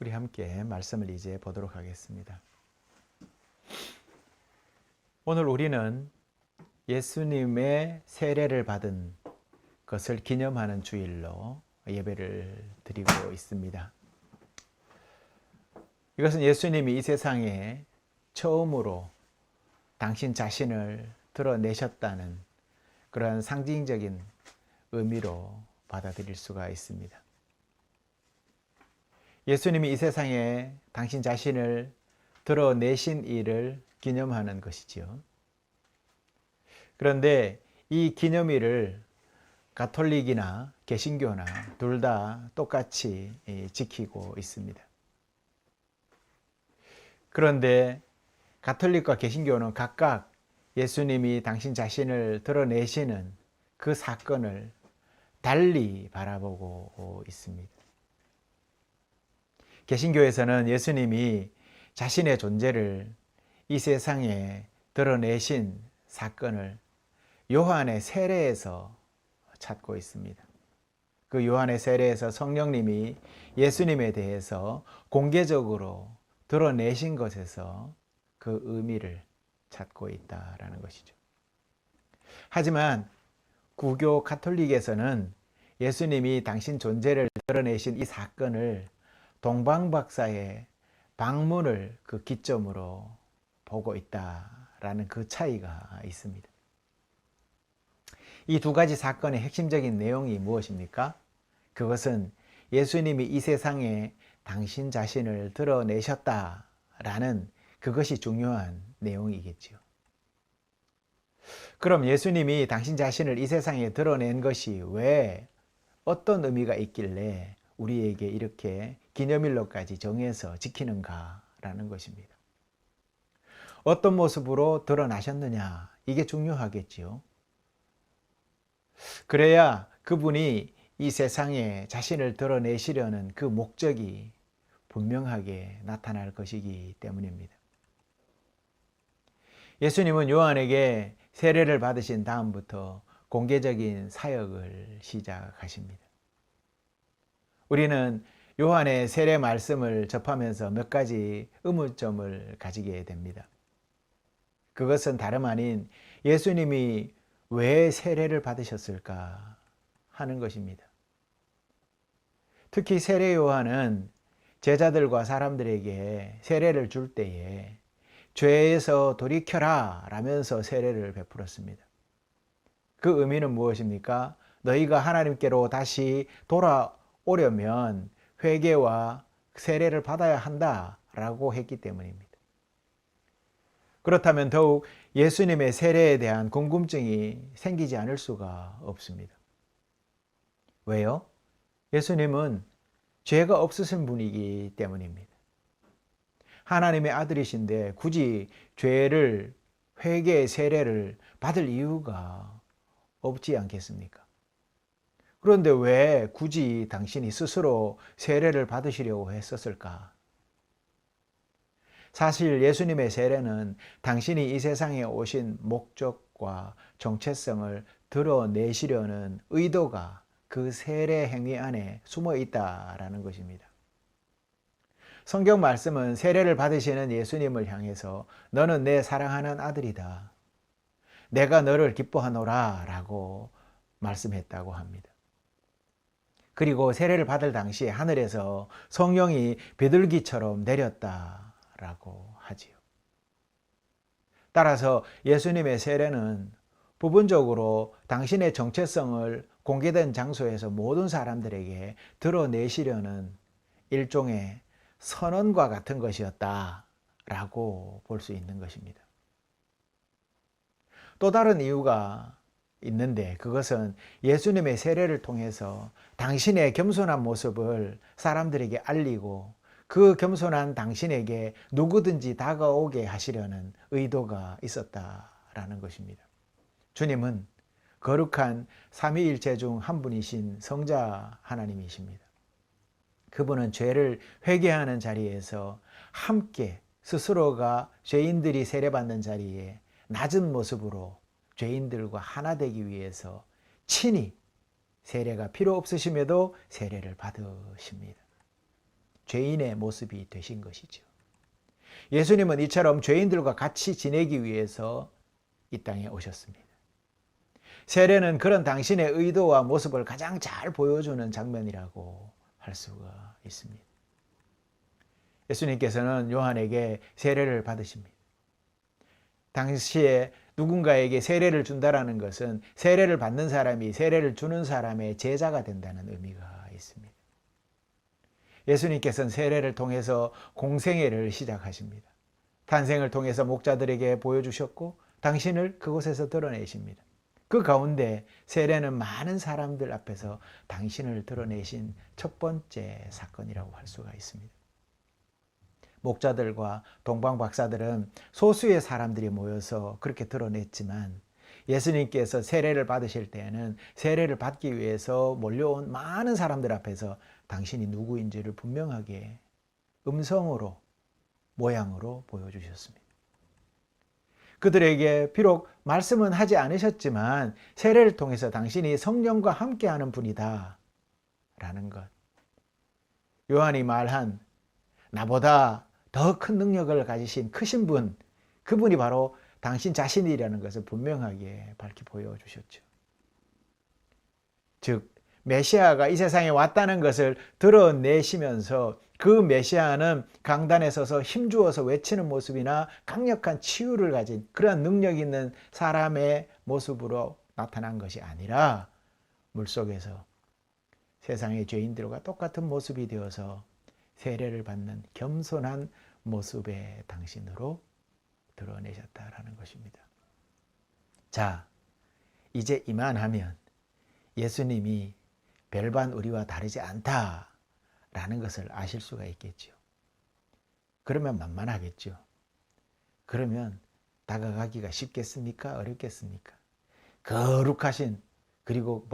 우리 함께 말씀을 이제 보도록 하겠습니다. 오늘 우리는 예수님의 세례를 받은 것을 기념하는 주일로 예배를 드리고 있습니다. 이것은 예수님이 이 세상에 처음으로 당신 자신을 드러내셨다는 그러한 상징적인 의미로 받아들일 수가 있습니다. 예수님이 이 세상에 당신 자신을 드러내신 일을 기념하는 것이지요. 그런데 이 기념일을 가톨릭이나 개신교나 둘 다 똑같이 지키고 있습니다. 그런데 가톨릭과 개신교는 각각 예수님이 당신 자신을 드러내시는 그 사건을 달리 바라보고 있습니다. 개신교에서는 예수님이 자신의 존재를 이 세상에 드러내신 사건을 요한의 세례에서 찾고 있습니다. 그 요한의 세례에서 성령님이 예수님에 대해서 공개적으로 드러내신 것에서 그 의미를 찾고 있다라는 것이죠. 하지만 구교 가톨릭에서는 예수님이 당신 존재를 드러내신 이 사건을 동방박사의 방문을 그 기점으로 보고 있다라는 그 차이가 있습니다. 이 두 가지 사건의 핵심적인 내용이 무엇입니까? 그것은 예수님이 이 세상에 당신 자신을 드러내셨다라는 그것이 중요한 내용이겠지요. 그럼 예수님이 당신 자신을 이 세상에 드러낸 것이 왜 어떤 의미가 있길래 우리에게 이렇게 기념일로까지 정해서 지키는가라는 것입니다. 어떤 모습으로 드러나셨느냐, 이게 중요하겠지요. 그래야 그분이 이 세상에 자신을 드러내시려는 그 목적이 분명하게 나타날 것이기 때문입니다. 예수님은 요한에게 세례를 받으신 다음부터 공개적인 사역을 시작하십니다. 우리는 요한의 세례 말씀을 접하면서 몇 가지 의문점을 가지게 됩니다. 그것은 다름 아닌 예수님이 왜 세례를 받으셨을까 하는 것입니다. 특히 세례 요한은 제자들과 사람들에게 세례를 줄 때에 죄에서 돌이켜라 라면서 세례를 베풀었습니다. 그 의미는 무엇입니까? 너희가 하나님께로 다시 돌아오려면 회개와 세례를 받아야 한다라고 했기 때문입니다. 그렇다면 더욱 예수님의 세례에 대한 궁금증이 생기지 않을 수가 없습니다. 왜요? 예수님은 죄가 없으신 분이기 때문입니다. 하나님의 아들이신데 굳이 죄를 회개의 세례를 받을 이유가 없지 않겠습니까? 그런데 왜 굳이 당신이 스스로 세례를 받으시려고 했었을까? 사실 예수님의 세례는 당신이 이 세상에 오신 목적과 정체성을 드러내시려는 의도가 그 세례 행위 안에 숨어 있다라는 것입니다. 성경 말씀은 세례를 받으시는 예수님을 향해서 너는 내 사랑하는 아들이다. 내가 너를 기뻐하노라 라고 말씀했다고 합니다. 그리고 세례를 받을 당시에 하늘에서 성령이 비둘기처럼 내렸다라고 하지요. 따라서 예수님의 세례는 부분적으로 당신의 정체성을 공개된 장소에서 모든 사람들에게 드러내시려는 일종의 선언과 같은 것이었다라고 볼 수 있는 것입니다. 또 다른 이유가 있는데 그것은 예수님의 세례를 통해서 당신의 겸손한 모습을 사람들에게 알리고 그 겸손한 당신에게 누구든지 다가오게 하시려는 의도가 있었다라는 것입니다. 주님은 거룩한 삼위일체 중 한 분이신 성자 하나님이십니다. 그분은 죄를 회개하는 자리에서 함께 스스로가 죄인들이 세례받는 자리에 낮은 모습으로 죄인들과 하나 되기 위해서 친히 세례가 필요 없으심에도 세례를 받으십니다. 죄인의 모습이 되신 것이죠. 예수님은 이처럼 죄인들과 같이 지내기 위해서 이 땅에 오셨습니다. 세례는 그런 당신의 의도와 모습을 가장 잘 보여주는 장면이라고 할 수가 있습니다. 예수님께서는 요한에게 세례를 받으십니다. 당시에 누군가에게 세례를 준다라는 것은 세례를 받는 사람이 세례를 주는 사람의 제자가 된다는 의미가 있습니다. 예수님께서는 세례를 통해서 공생애를 시작하십니다. 탄생을 통해서 목자들에게 보여주셨고 당신을 그곳에서 드러내십니다. 그 가운데 세례는 많은 사람들 앞에서 당신을 드러내신 첫 번째 사건이라고 할 수가 있습니다. 목자들과 동방 박사들은 소수의 사람들이 모여서 그렇게 드러냈지만 예수님께서 세례를 받으실 때에는 세례를 받기 위해서 몰려온 많은 사람들 앞에서 당신이 누구인지를 분명하게 음성으로 모양으로 보여주셨습니다. 그들에게 비록 말씀은 하지 않으셨지만 세례를 통해서 당신이 성령과 함께하는 분이다 라는 것, 요한이 말한 나보다 더 큰 능력을 가지신 크신 분, 그분이 바로 당신 자신이라는 것을 분명하게 밝히 보여주셨죠. 즉 메시아가 이 세상에 왔다는 것을 드러내시면서 그 메시아는 강단에 서서 힘주어서 외치는 모습이나 강력한 치유를 가진 그러한 능력 있는 사람의 모습으로 나타난 것이 아니라 물속에서 세상의 죄인들과 똑같은 모습이 되어서 세례를 받는 겸손한 모습의 당신으로 드러내셨다라는 것입니다. 자, 이제 이만하면 예수님이 별반 우리와 다르지 않다라는 것을 아실 수가 있겠죠. 그러면 만만하겠죠. 그러면 다가가기가 쉽겠습니까? 어렵겠습니까? 거룩하신, 그리고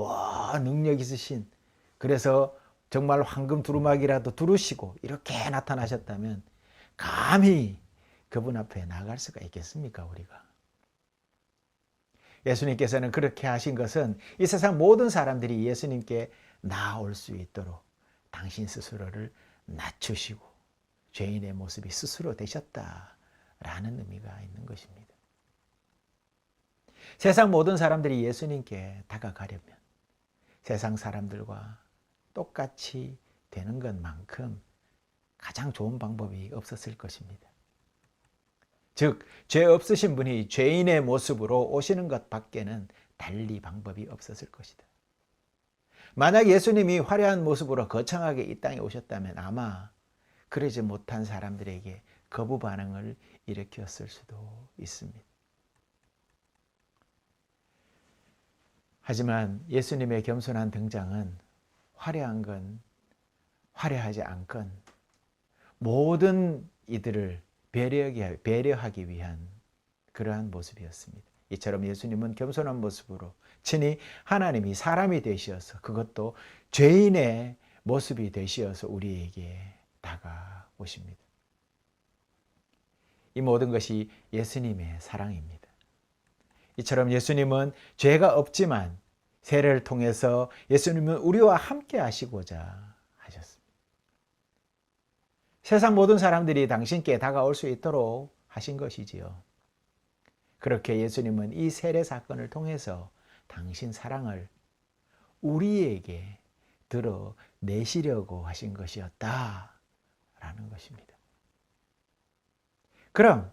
능력 있으신, 그래서 정말 황금 두루마기라도 두르시고 이렇게 나타나셨다면 감히 그분 앞에 나갈 수가 있겠습니까, 우리가? 예수님께서는 그렇게 하신 것은 이 세상 모든 사람들이 예수님께 나아올 수 있도록 당신 스스로를 낮추시고 죄인의 모습이 스스로 되셨다라는 의미가 있는 것입니다. 세상 모든 사람들이 예수님께 다가가려면 세상 사람들과 똑같이 되는 것만큼 가장 좋은 방법이 없었을 것입니다. 즉, 죄 없으신 분이 죄인의 모습으로 오시는 것 밖에는 달리 방법이 없었을 것이다. 만약 예수님이 화려한 모습으로 거창하게 이 땅에 오셨다면 아마 그러지 못한 사람들에게 거부 반응을 일으켰을 수도 있습니다. 하지만 예수님의 겸손한 등장은 화려한 건 화려하지 않건 모든 이들을 배려하기 위한 그러한 모습이었습니다. 이처럼 예수님은 겸손한 모습으로 친히 하나님이 사람이 되시어서 그것도 죄인의 모습이 되시어서 우리에게 다가오십니다. 이 모든 것이 예수님의 사랑입니다. 이처럼 예수님은 죄가 없지만 세례를 통해서 예수님은 우리와 함께 하시고자 하셨습니다. 세상 모든 사람들이 당신께 다가올 수 있도록 하신 것이지요. 그렇게 예수님은 이 세례 사건을 통해서 당신 사랑을 우리에게 드러내시려고 하신 것이었다라는 것입니다. 그럼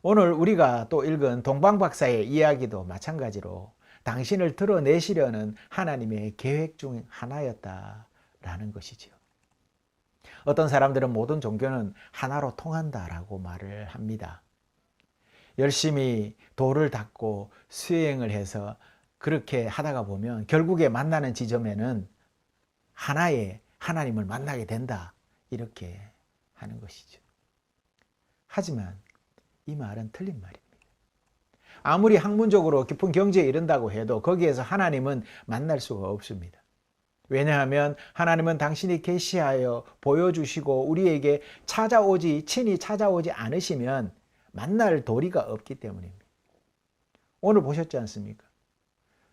오늘 우리가 또 읽은 동방박사의 이야기도 마찬가지로 당신을 드러내시려는 하나님의 계획 중 하나였다라는 것이지요. 어떤 사람들은 모든 종교는 하나로 통한다라고 말을 합니다. 열심히 도를 닦고 수행을 해서 그렇게 하다가 보면 결국에 만나는 지점에는 하나의 하나님을 만나게 된다, 이렇게 하는 것이죠. 하지만 이 말은 틀린 말입니다. 아무리 학문적으로 깊은 경지에 이른다고 해도 거기에서 하나님은 만날 수가 없습니다. 왜냐하면 하나님은 당신이 계시하여 보여주시고 우리에게 친히 찾아오지 않으시면 만날 도리가 없기 때문입니다. 오늘 보셨지 않습니까?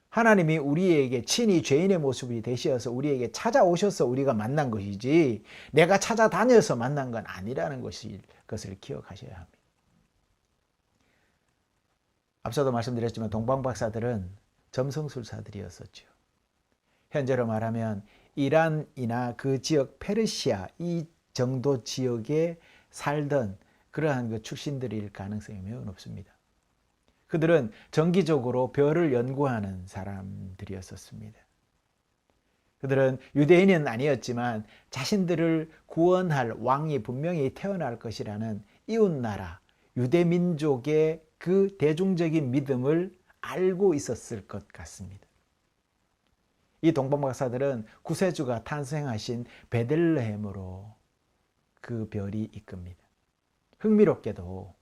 하나님이 우리에게 친히 죄인의 모습이 되셔서 우리에게 찾아오셔서 우리가 만난 것이지 내가 찾아다녀서 만난 건 아니라는 것을 기억하셔야 합니다. 앞서도 말씀드렸지만 동방박사들은 점성술사들이었었죠. 현재로 말하면 이란이나 그 지역 페르시아 이 정도 지역에 살던 그러한 그 출신들일 가능성이 매우 높습니다. 그들은 정기적으로 별을 연구하는 사람들이었습니다. 그들은 유대인은 아니었지만 자신들을 구원할 왕이 분명히 태어날 것이라는 이웃나라 유대민족의 그 대중적인 믿음을 알고 있었을 것 같습니다. 이 동방박사들은 구세주가 탄생하신 베들레헴으로 그 별이 이끕니다. 흥미롭게도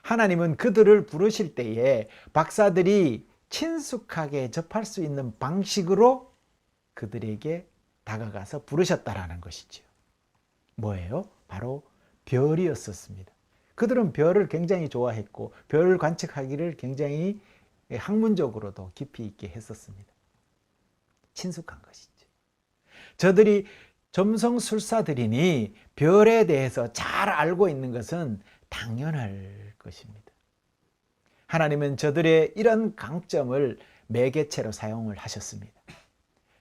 하나님은 그들을 부르실 때에 박사들이 친숙하게 접할 수 있는 방식으로 그들에게 다가가서 부르셨다라는 것이죠. 뭐예요? 바로 별이었었습니다. 그들은 별을 굉장히 좋아했고 별을 관측하기를 굉장히 학문적으로도 깊이 있게 했었습니다. 친숙한 것이죠. 저들이 점성술사들이니 별에 대해서 잘 알고 있는 것은 당연할 것입니다. 하나님은 저들의 이런 강점을 매개체로 사용을 하셨습니다.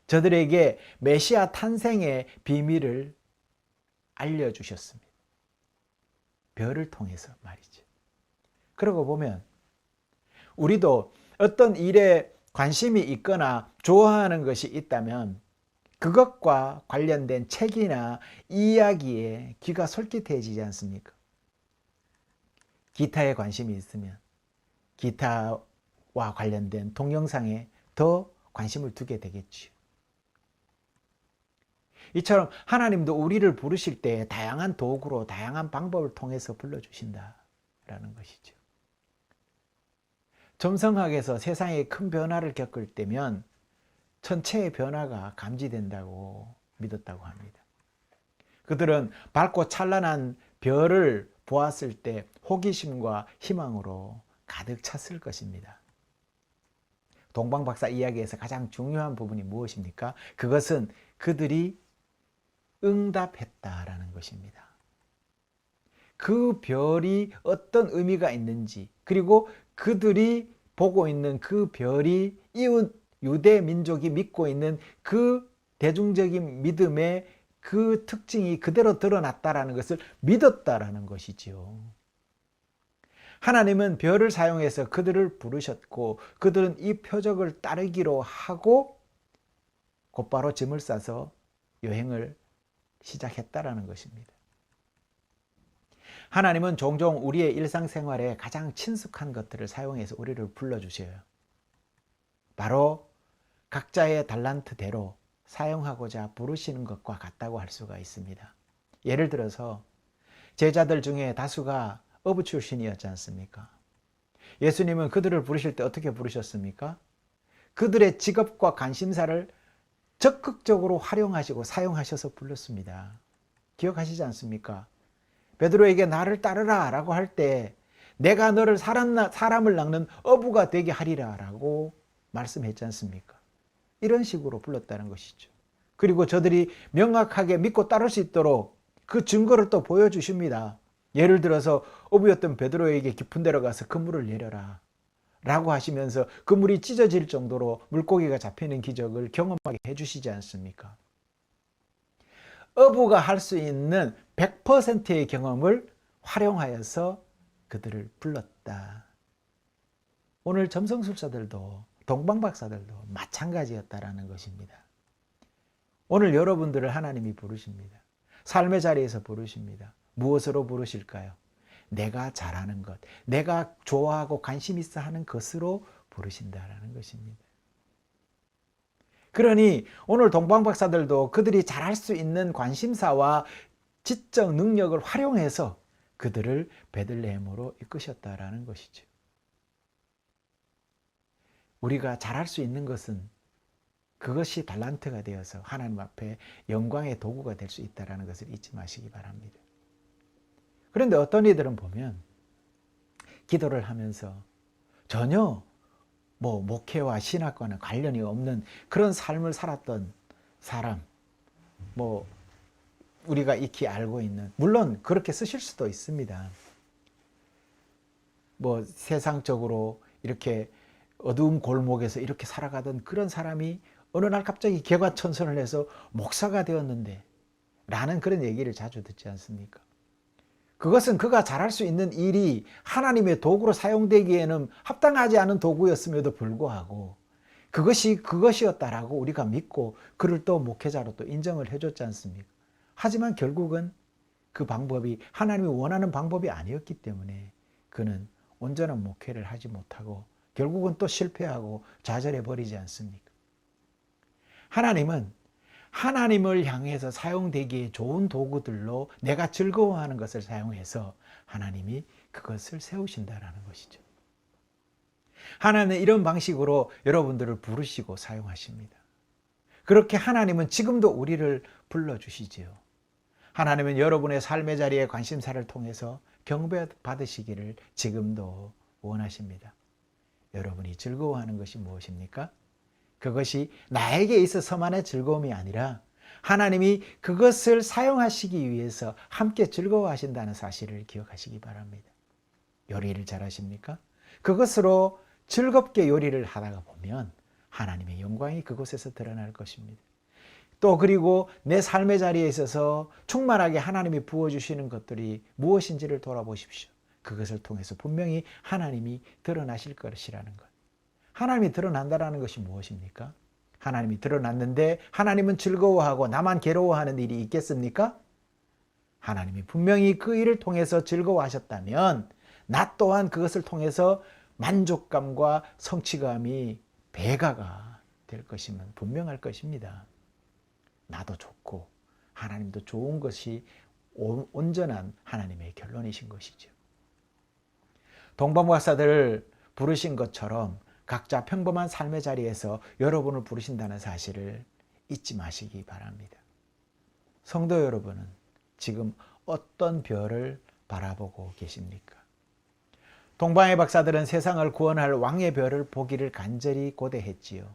저들에게 메시아 탄생의 비밀을 알려주셨습니다. 별을 통해서 말이죠. 그러고 보면 우리도 어떤 일에 관심이 있거나 좋아하는 것이 있다면 그것과 관련된 책이나 이야기에 귀가 솔깃해지지 않습니까? 기타에 관심이 있으면 기타와 관련된 동영상에 더 관심을 두게 되겠지요. 이처럼 하나님도 우리를 부르실 때 다양한 도구로 다양한 방법을 통해서 불러주신다라는 것이죠. 점성학에서 세상에 큰 변화를 겪을 때면 천체의 변화가 감지된다고 믿었다고 합니다. 그들은 밝고 찬란한 별을 보았을 때 호기심과 희망으로 가득 찼을 것입니다. 동방박사 이야기에서 가장 중요한 부분이 무엇입니까? 그것은 그들이 응답했다라는 것입니다. 그 별이 어떤 의미가 있는지, 그리고 그들이 보고 있는 그 별이 이웃 유대 민족이 믿고 있는 그 대중적인 믿음의 그 특징이 그대로 드러났다라는 것을 믿었다라는 것이지요. 하나님은 별을 사용해서 그들을 부르셨고 그들은 이 표적을 따르기로 하고 곧바로 짐을 싸서 여행을 시작했다라는 것입니다. 하나님은 종종 우리의 일상생활에 가장 친숙한 것들을 사용해서 우리를 불러주셔요. 바로 각자의 달란트대로 사용하고자 부르시는 것과 같다고 할 수가 있습니다. 예를 들어서 제자들 중에 다수가 어부 출신이었지 않습니까? 예수님은 그들을 부르실 때 어떻게 부르셨습니까? 그들의 직업과 관심사를 적극적으로 활용하시고 사용하셔서 불렀습니다. 기억하시지 않습니까? 베드로에게 나를 따르라 라고 할 때 내가 너를 사람을 낚는 어부가 되게 하리라 라고 말씀했지 않습니까? 이런 식으로 불렀다는 것이죠. 그리고 저들이 명확하게 믿고 따를 수 있도록 그 증거를 또 보여주십니다. 예를 들어서 어부였던 베드로에게 깊은 데로 가서 그물을 내려라 라고 하시면서 그물이 찢어질 정도로 물고기가 잡히는 기적을 경험하게 해주시지 않습니까? 어부가 할 수 있는 100%의 경험을 활용하여서 그들을 불렀다. 오늘 점성술사들도 동방박사들도 마찬가지였다라는 것입니다. 오늘 여러분들을 하나님이 부르십니다. 삶의 자리에서 부르십니다. 무엇으로 부르실까요? 내가 잘하는 것, 내가 좋아하고 관심 있어 하는 것으로 부르신다라는 것입니다. 그러니 오늘 동방박사들도 그들이 잘할 수 있는 관심사와 지적 능력을 활용해서 그들을 베들레헴으로 이끄셨다라는 것이죠. 우리가 잘할 수 있는 것은 그것이 달란트가 되어서 하나님 앞에 영광의 도구가 될 수 있다는 것을 잊지 마시기 바랍니다. 그런데 어떤 이들은 보면 기도를 하면서 전혀 뭐 목회와 신학과는 관련이 없는 그런 삶을 살았던 사람, 뭐 우리가 익히 알고 있는, 물론 그렇게 쓰실 수도 있습니다. 뭐 세상적으로 이렇게 어두운 골목에서 이렇게 살아가던 그런 사람이 어느 날 갑자기 개과천선을 해서 목사가 되었는데 라는 그런 얘기를 자주 듣지 않습니까? 그것은 그가 잘할 수 있는 일이 하나님의 도구로 사용되기에는 합당하지 않은 도구였음에도 불구하고 그것이 그것이었다라고 우리가 믿고 그를 또 목회자로 또 인정을 해줬지 않습니까? 하지만 결국은 그 방법이 하나님이 원하는 방법이 아니었기 때문에 그는 온전한 목회를 하지 못하고 결국은 또 실패하고 좌절해 버리지 않습니까? 하나님은 하나님을 향해서 사용되기에 좋은 도구들로 내가 즐거워하는 것을 사용해서 하나님이 그것을 세우신다라는 것이죠. 하나님은 이런 방식으로 여러분들을 부르시고 사용하십니다. 그렇게 하나님은 지금도 우리를 불러주시지요. 하나님은 여러분의 삶의 자리에 관심사를 통해서 경배받으시기를 지금도 원하십니다. 여러분이 즐거워하는 것이 무엇입니까? 그것이 나에게 있어서만의 즐거움이 아니라 하나님이 그것을 사용하시기 위해서 함께 즐거워하신다는 사실을 기억하시기 바랍니다. 요리를 잘하십니까? 그것으로 즐겁게 요리를 하다가 보면 하나님의 영광이 그곳에서 드러날 것입니다. 또 그리고 내 삶의 자리에 있어서 충만하게 하나님이 부어주시는 것들이 무엇인지를 돌아보십시오. 그것을 통해서 분명히 하나님이 드러나실 것이라는 것. 하나님이 드러난다는 것이 무엇입니까? 하나님이 드러났는데 하나님은 즐거워하고 나만 괴로워하는 일이 있겠습니까? 하나님이 분명히 그 일을 통해서 즐거워하셨다면 나 또한 그것을 통해서 만족감과 성취감이 배가가 될 것이면 분명할 것입니다. 나도 좋고 하나님도 좋은 것이 온전한 하나님의 결론이신 것이죠. 동방박사들을 부르신 것처럼 각자 평범한 삶의 자리에서 여러분을 부르신다는 사실을 잊지 마시기 바랍니다. 성도 여러분은 지금 어떤 별을 바라보고 계십니까? 동방의 박사들은 세상을 구원할 왕의 별을 보기를 간절히 고대했지요.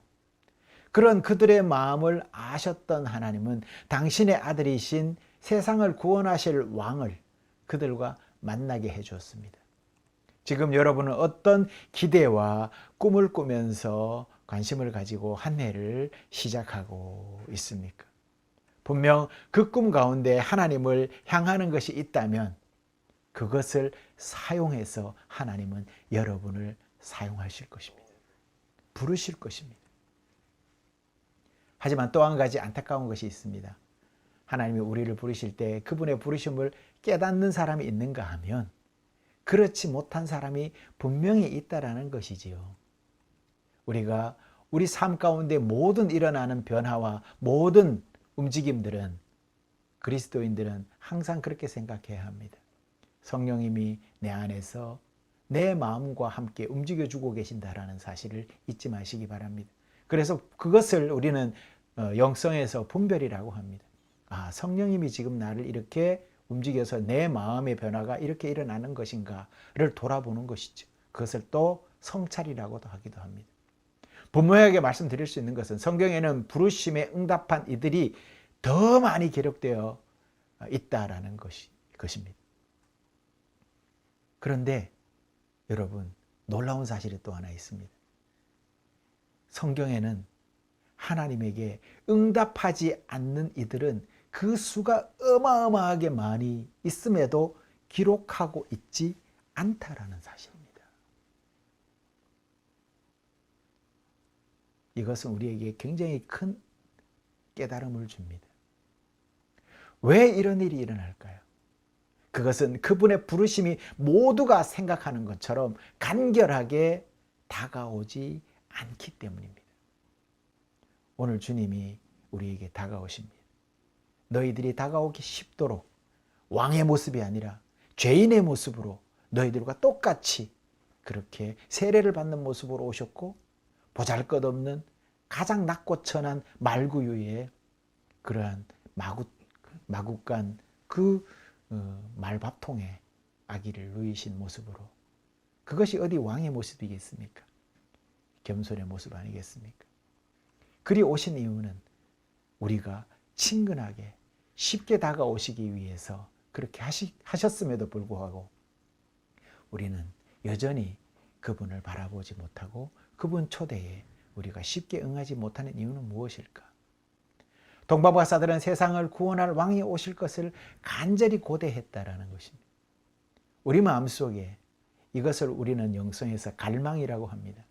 그런 그들의 마음을 아셨던 하나님은 당신의 아들이신 세상을 구원하실 왕을 그들과 만나게 해주었습니다. 지금 여러분은 어떤 기대와 꿈을 꾸면서 관심을 가지고 한 해를 시작하고 있습니까? 분명 그 꿈 가운데 하나님을 향하는 것이 있다면 그것을 사용해서 하나님은 여러분을 사용하실 것입니다. 부르실 것입니다. 하지만 또 한 가지 안타까운 것이 있습니다. 하나님이 우리를 부르실 때 그분의 부르심을 깨닫는 사람이 있는가 하면 그렇지 못한 사람이 분명히 있다라는 것이지요. 우리가 우리 삶 가운데 모든 일어나는 변화와 모든 움직임들은 그리스도인들은 항상 그렇게 생각해야 합니다. 성령님이 내 안에서 내 마음과 함께 움직여주고 계신다라는 사실을 잊지 마시기 바랍니다. 그래서 그것을 우리는 영성에서 분별이라고 합니다. 성령님이 지금 나를 이렇게 움직여서 내 마음의 변화가 이렇게 일어나는 것인가를 돌아보는 것이죠. 그것을 또 성찰이라고도 하기도 합니다. 분명하게 말씀드릴 수 있는 것은 성경에는 부르심에 응답한 이들이 더 많이 기록되어 있다라는 것입니다. 그런데 여러분, 놀라운 사실이 또 하나 있습니다. 성경에는 하나님에게 응답하지 않는 이들은 그 수가 어마어마하게 많이 있음에도 기록하고 있지 않다라는 사실입니다. 이것은 우리에게 굉장히 큰 깨달음을 줍니다. 왜 이런 일이 일어날까요? 그것은 그분의 부르심이 모두가 생각하는 것처럼 간결하게 다가오지 않기 때문입니다. 오늘 주님이 우리에게 다가오십니다. 너희들이 다가오기 쉽도록 왕의 모습이 아니라 죄인의 모습으로 너희들과 똑같이 그렇게 세례를 받는 모습으로 오셨고 보잘것없는 가장 낮고 천한 말구유의 그러한 마구간 그 말밥통에 아기를 누이신 모습으로, 그것이 어디 왕의 모습이겠습니까? 겸손의 모습 아니겠습니까? 그리 오신 이유는 우리가 친근하게 쉽게 다가오시기 위해서 그렇게 하셨음에도 불구하고 우리는 여전히 그분을 바라보지 못하고 그분 초대에 우리가 쉽게 응하지 못하는 이유는 무엇일까? 동방박사들은 세상을 구원할 왕이 오실 것을 간절히 고대했다라는 것입니다. 우리 마음속에 이것을 우리는 영성에서 갈망이라고 합니다.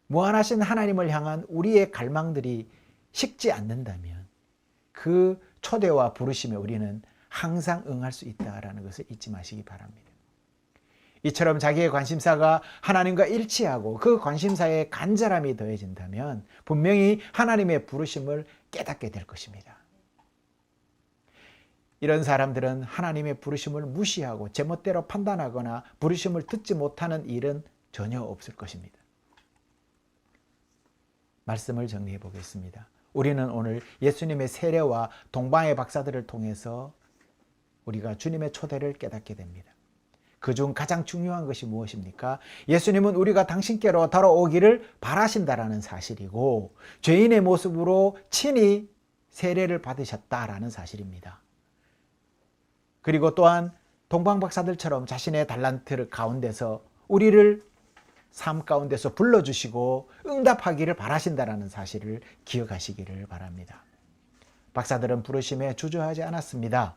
무한하신 하나님을 향한 우리의 갈망들이 식지 않는다면 그 초대와 부르심에 우리는 항상 응할 수 있다라는 것을 잊지 마시기 바랍니다. 이처럼 자기의 관심사가 하나님과 일치하고 그 관심사에 간절함이 더해진다면 분명히 하나님의 부르심을 깨닫게 될 것입니다. 이런 사람들은 하나님의 부르심을 무시하고 제멋대로 판단하거나 부르심을 듣지 못하는 일은 전혀 없을 것입니다. 말씀을 정리해 보겠습니다. 우리는 오늘 예수님의 세례와 동방의 박사들을 통해서 우리가 주님의 초대를 깨닫게 됩니다. 그중 가장 중요한 것이 무엇입니까? 예수님은 우리가 당신께로 돌아오기를 바라신다라는 사실이고 죄인의 모습으로 친히 세례를 받으셨다라는 사실입니다. 그리고 또한 동방박사들처럼 자신의 달란트 가운데서 우리를 삶 가운데서 불러주시고 응답하기를 바라신다라는 사실을 기억하시기를 바랍니다. 박사들은 부르심에 주저하지 않았습니다.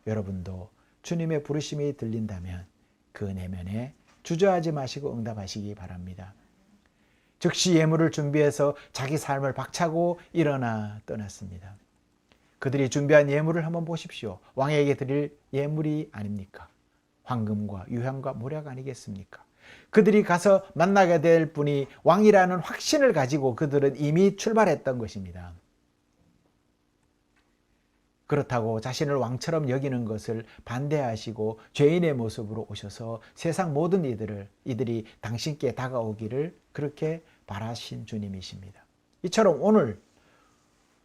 여러분도 주님의 부르심이 들린다면 그 내면에 주저하지 마시고 응답하시기 바랍니다. 즉시 예물을 준비해서 자기 삶을 박차고 일어나 떠났습니다. 그들이 준비한 예물을 한번 보십시오. 왕에게 드릴 예물이 아닙니까? 황금과 유향과 모략 아니겠습니까? 그들이 가서 만나게 될 분이 왕이라는 확신을 가지고 그들은 이미 출발했던 것입니다. 그렇다고 자신을 왕처럼 여기는 것을 반대하시고 죄인의 모습으로 오셔서 세상 모든 이들이 당신께 다가오기를 그렇게 바라신 주님이십니다. 이처럼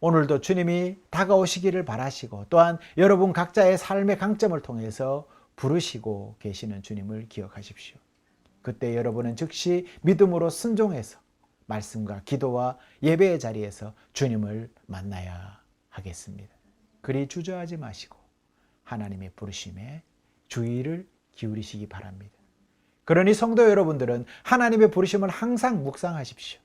오늘도 주님이 다가오시기를 바라시고 또한 여러분 각자의 삶의 강점을 통해서 부르시고 계시는 주님을 기억하십시오. 그때 여러분은 즉시 믿음으로 순종해서 말씀과 기도와 예배의 자리에서 주님을 만나야 하겠습니다. 그리 주저하지 마시고 하나님의 부르심에 주의를 기울이시기 바랍니다. 그러니 성도 여러분들은 하나님의 부르심을 항상 묵상하십시오.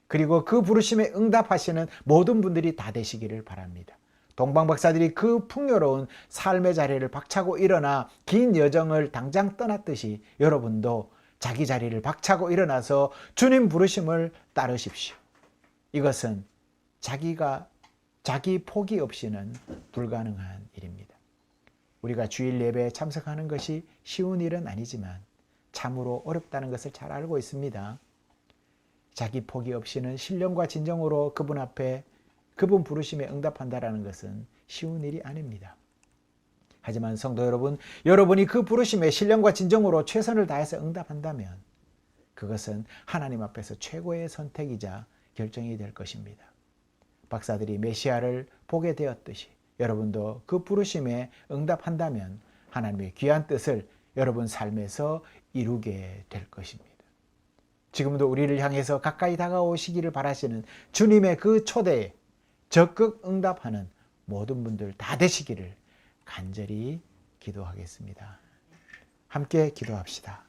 그리고 그 부르심에 응답하시는 모든 분들이 다 되시기를 바랍니다. 동방박사들이 그 풍요로운 삶의 자리를 박차고 일어나 긴 여정을 당장 떠났듯이 여러분도 자기 자리를 박차고 일어나서 주님 부르심을 따르십시오. 이것은 자기 포기 없이는 불가능한 일입니다. 우리가 주일 예배에 참석하는 것이 쉬운 일은 아니지만 참으로 어렵다는 것을 잘 알고 있습니다. 자기 포기 없이는 신령과 진정으로 그분 앞에 그분 부르심에 응답한다는 것은 쉬운 일이 아닙니다. 하지만 성도 여러분, 여러분이 그 부르심에 신령과 진정으로 최선을 다해서 응답한다면 그것은 하나님 앞에서 최고의 선택이자 결정이 될 것입니다. 박사들이 메시아를 보게 되었듯이 여러분도 그 부르심에 응답한다면 하나님의 귀한 뜻을 여러분 삶에서 이루게 될 것입니다. 지금도 우리를 향해서 가까이 다가오시기를 바라시는 주님의 그 초대에 적극 응답하는 모든 분들 다 되시기를 간절히 기도하겠습니다. 함께 기도합시다.